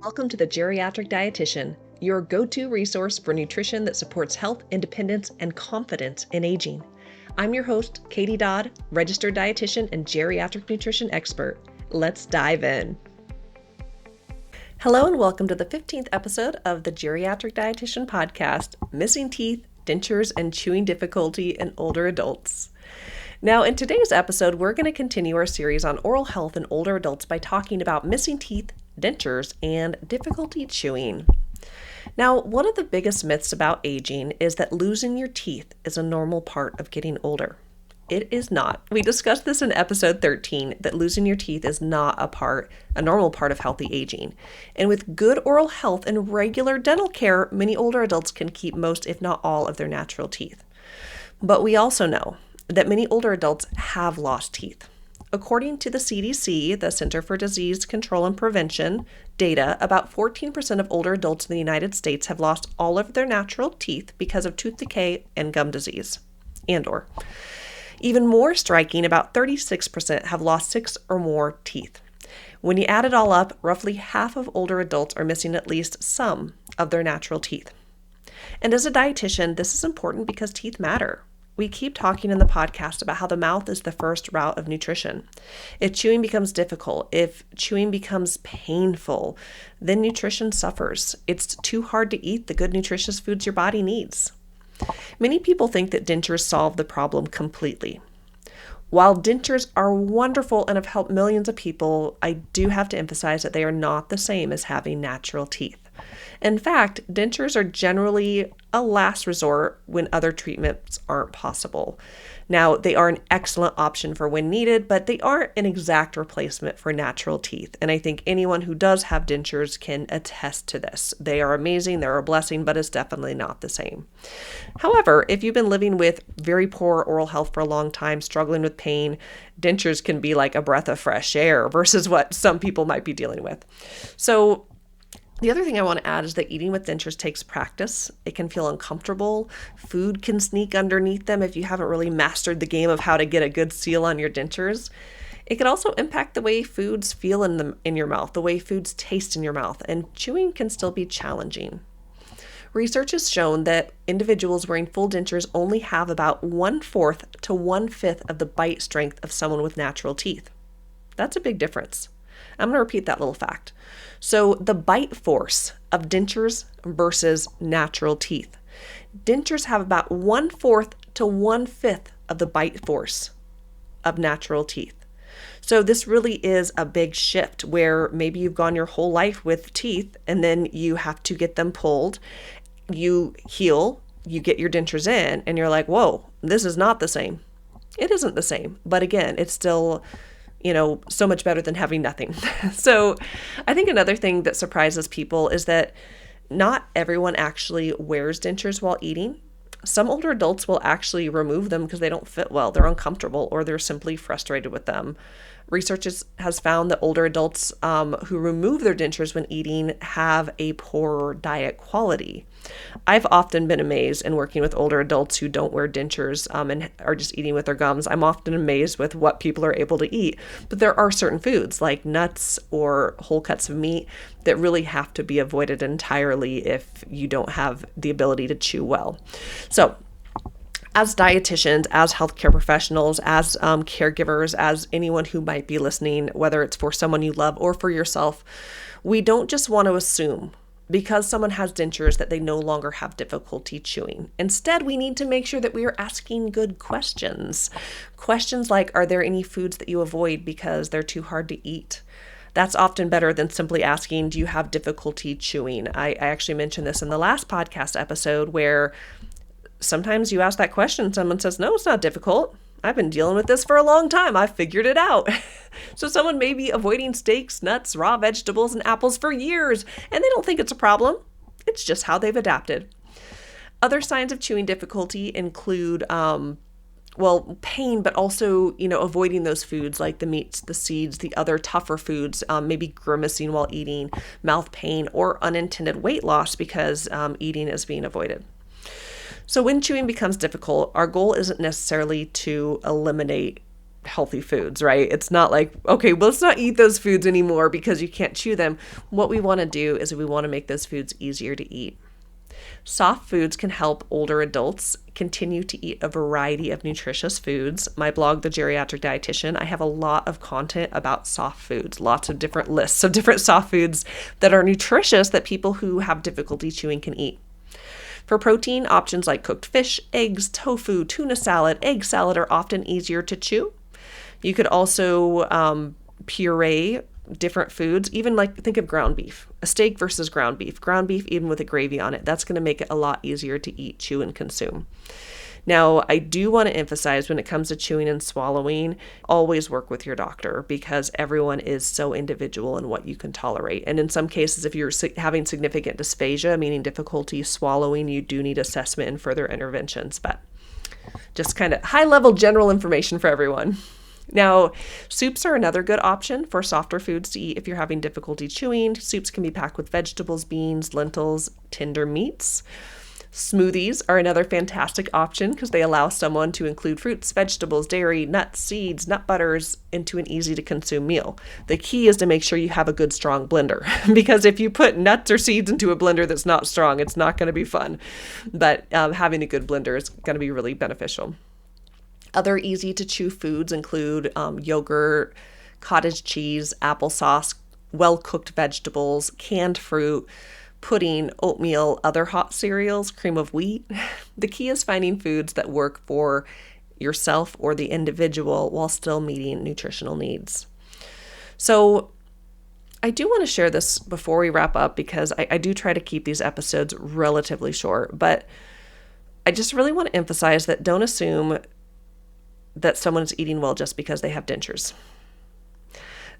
Welcome to the Geriatric Dietitian, your go-to resource for nutrition that supports health, independence, and confidence in aging. I'm your host, Katie Dodd, registered dietitian and geriatric nutrition expert. Let's dive in. Hello and welcome to the 15th episode of the Geriatric Dietitian Podcast, Missing Teeth, Dentures, and Chewing Difficulty in Older Adults. Now, in today's episode, we're going to continue our series on oral health in older adults by talking about missing teeth, dentures, and difficulty chewing. Now, one of the biggest myths about aging is that losing your teeth is a normal part of getting older. It is not. We discussed this in episode 13, that losing your teeth is not a normal part of healthy aging. And with good oral health and regular dental care, many older adults can keep most, if not all, of their natural teeth. But we also know that many older adults have lost teeth. According to the CDC, the Center for Disease Control and Prevention, data, about 14% of older adults in the United States have lost all of their natural teeth because of tooth decay and gum disease, and/or. Even more striking, about 36% have lost 6 or more teeth. When you add it all up, roughly half of older adults are missing at least some of their natural teeth. And as a dietitian, this is important because teeth matter. We keep talking in the podcast about how the mouth is the first route of nutrition. If chewing becomes difficult, if chewing becomes painful, then nutrition suffers. It's too hard to eat the good nutritious foods your body needs. Many people think that dentures solve the problem completely. While dentures are wonderful and have helped millions of people, I do have to emphasize that they are not the same as having natural teeth. In fact, dentures are generally a last resort when other treatments aren't possible. Now, they are an excellent option for when needed, but they aren't an exact replacement for natural teeth. And I think anyone who does have dentures can attest to this. They are amazing, they're a blessing, but it's definitely not the same. However, if you've been living with very poor oral health for a long time, struggling with pain, dentures can be like a breath of fresh air versus what some people might be dealing with. So, the other thing I want to add is that eating with dentures takes practice. It can feel uncomfortable. Food can sneak underneath them if you haven't really mastered the game of how to get a good seal on your dentures. It can also impact the way foods feel in your mouth, the way foods taste in your mouth, and chewing can still be challenging. Research has shown that individuals wearing full dentures only have about 1/4 to 1/5 of the bite strength of someone with natural teeth. That's a big difference. I'm going to repeat that little fact. So the bite force of dentures versus natural teeth. Dentures have about 1/4 to 1/5 of the bite force of natural teeth. So this really is a big shift where maybe you've gone your whole life with teeth and then you have to get them pulled. You heal, you get your dentures in, and you're like, whoa, this is not the same. It isn't the same. But again, it's still so much better than having nothing. So I think another thing that surprises people is that not everyone actually wears dentures while eating. Some older adults will actually remove them because they don't fit well, they're uncomfortable, or they're simply frustrated with them. Research has found that older adults who remove their dentures when eating have a poorer diet quality. I've often been amazed in working with older adults who don't wear dentures and are just eating with their gums. I'm often amazed with what people are able to eat. But there are certain foods like nuts or whole cuts of meat that really have to be avoided entirely if you don't have the ability to chew well. So, as dietitians, as healthcare professionals, as caregivers, as anyone who might be listening, whether it's for someone you love or for yourself, we don't just want to assume because someone has dentures that they no longer have difficulty chewing. Instead, we need to make sure that we are asking good questions. Questions like, are there any foods that you avoid because they're too hard to eat? That's often better than simply asking, do you have difficulty chewing? I actually mentioned this in the last podcast episode where sometimes you ask that question, someone says, no, it's not difficult. I've been dealing with this for a long time. I've figured it out. So someone may be avoiding steaks, nuts, raw vegetables, and apples for years, and they don't think it's a problem. It's just how they've adapted. Other signs of chewing difficulty include, pain, but also, avoiding those foods like the meats, the seeds, the other tougher foods, maybe grimacing while eating, mouth pain, or unintended weight loss because eating is being avoided. So when chewing becomes difficult, our goal isn't necessarily to eliminate healthy foods, right? It's not like, okay, well, let's not eat those foods anymore because you can't chew them. What we want to do is we want to make those foods easier to eat. Soft foods can help older adults continue to eat a variety of nutritious foods. My blog, The Geriatric Dietitian, I have a lot of content about soft foods, lots of different lists of different soft foods that are nutritious that people who have difficulty chewing can eat. For protein, options like cooked fish, eggs, tofu, tuna salad, egg salad are often easier to chew. You could also puree different foods, even like think of ground beef, a steak versus ground beef, even with a gravy on it. That's going to make it a lot easier to eat, chew, and consume. Now, I do want to emphasize when it comes to chewing and swallowing, always work with your doctor because everyone is so individual in what you can tolerate. And in some cases, if you're having significant dysphagia, meaning difficulty swallowing, you do need assessment and further interventions. But just kind of high-level general information for everyone. Now, soups are another good option for softer foods to eat if you're having difficulty chewing. Soups can be packed with vegetables, beans, lentils, tender meats. Smoothies are another fantastic option because they allow someone to include fruits, vegetables, dairy, nuts, seeds, nut butters into an easy-to-consume meal. The key is to make sure you have a good, strong blender because if you put nuts or seeds into a blender that's not strong, it's not going to be fun. But having a good blender is going to be really beneficial. Other easy-to-chew foods include yogurt, cottage cheese, applesauce, well-cooked vegetables, canned fruit, pudding, oatmeal, other hot cereals, cream of wheat. The key is finding foods that work for yourself or the individual while still meeting nutritional needs. So I do want to share this before we wrap up because I do try to keep these episodes relatively short, but I just really want to emphasize that don't assume that someone is eating well just because they have dentures.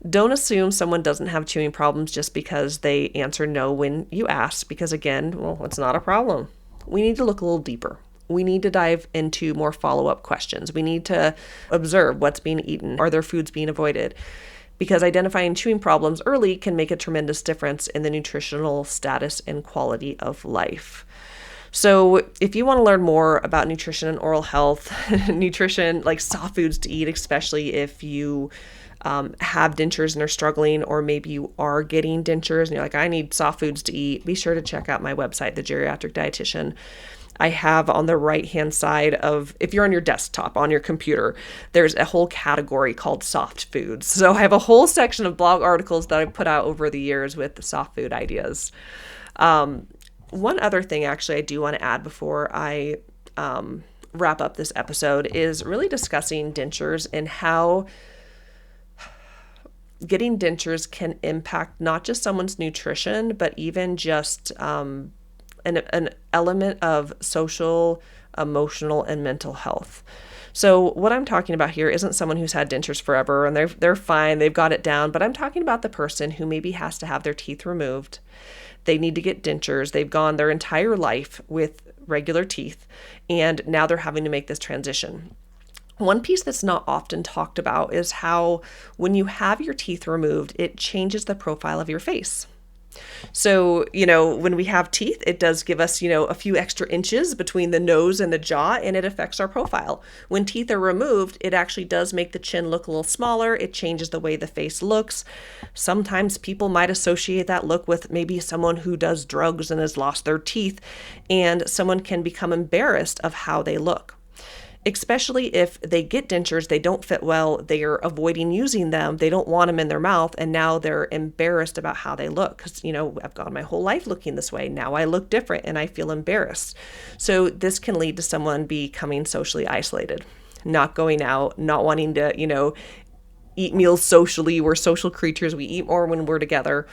Don't assume someone doesn't have chewing problems just because they answer no when you ask, because again, well, it's not a problem. We need to look a little deeper. We need to dive into more follow-up questions. We need to observe what's being eaten. Are there foods being avoided? Because identifying chewing problems early can make a tremendous difference in the nutritional status and quality of life. So if you want to learn more about nutrition and oral health, nutrition, like soft foods to eat, especially if you have dentures and are struggling, or maybe you are getting dentures and you're like, I need soft foods to eat, be sure to check out my website, The Geriatric Dietitian. I have on the right-hand side of, if you're on your desktop, on your computer, there's a whole category called soft foods. So I have a whole section of blog articles that I put out over the years with the soft food ideas. One other thing, actually, I do want to add before I wrap up this episode is really discussing dentures and how getting dentures can impact not just someone's nutrition, but even just an element of social, emotional, and mental health. So what I'm talking about here isn't someone who's had dentures forever and they're fine, they've got it down, but I'm talking about the person who maybe has to have their teeth removed. They need to get dentures. They've gone their entire life with regular teeth, and now they're having to make this transition. One piece that's not often talked about is how when you have your teeth removed, it changes the profile of your face. So, when we have teeth, it does give us, a few extra inches between the nose and the jaw, and it affects our profile. When teeth are removed, it actually does make the chin look a little smaller. It changes the way the face looks. Sometimes people might associate that look with maybe someone who does drugs and has lost their teeth, and someone can become embarrassed of how they look. Especially if they get dentures, they don't fit well, they are avoiding using them, they don't want them in their mouth, and now they're embarrassed about how they look because, I've gone my whole life looking this way. Now I look different and I feel embarrassed. So this can lead to someone becoming socially isolated, not going out, not wanting to, eat meals socially. We're social creatures. We eat more when we're together.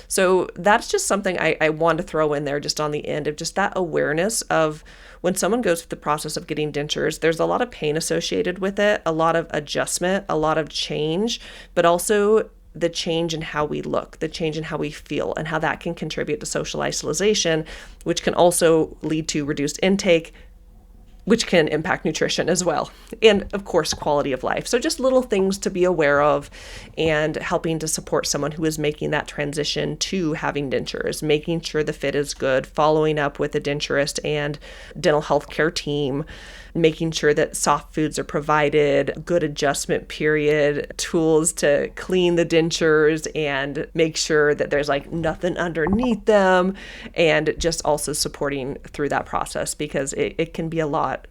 So that's just something I want to throw in there just on the end of just that awareness of when someone goes through the process of getting dentures, there's a lot of pain associated with it, a lot of adjustment, a lot of change, but also the change in how we look, the change in how we feel, and how that can contribute to social isolation, which can also lead to reduced intake, which can impact nutrition as well. And of course, quality of life. So just little things to be aware of and helping to support someone who is making that transition to having dentures, making sure the fit is good, following up with a denturist and dental health care team, making sure that soft foods are provided, good adjustment period, tools to clean the dentures and make sure that there's like nothing underneath them, and just also supporting through that process, because it can be a lot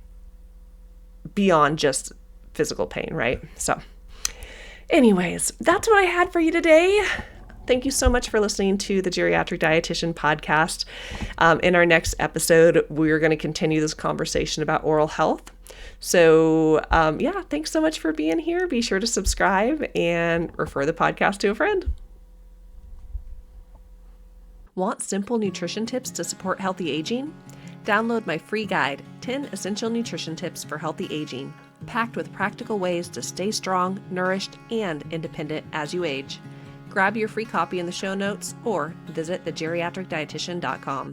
beyond just physical pain, right? So anyways, that's what I had for you today. Thank you so much for listening to the Geriatric Dietitian Podcast. In our next episode, we're going to continue this conversation about oral health. So thanks so much for being here. Be sure to subscribe and refer the podcast to a friend. Want simple nutrition tips to support healthy aging? Download my free guide, 10 Essential Nutrition Tips for Healthy Aging, packed with practical ways to stay strong, nourished, and independent as you age. Grab your free copy in the show notes or visit thegeriatricdietitian.com.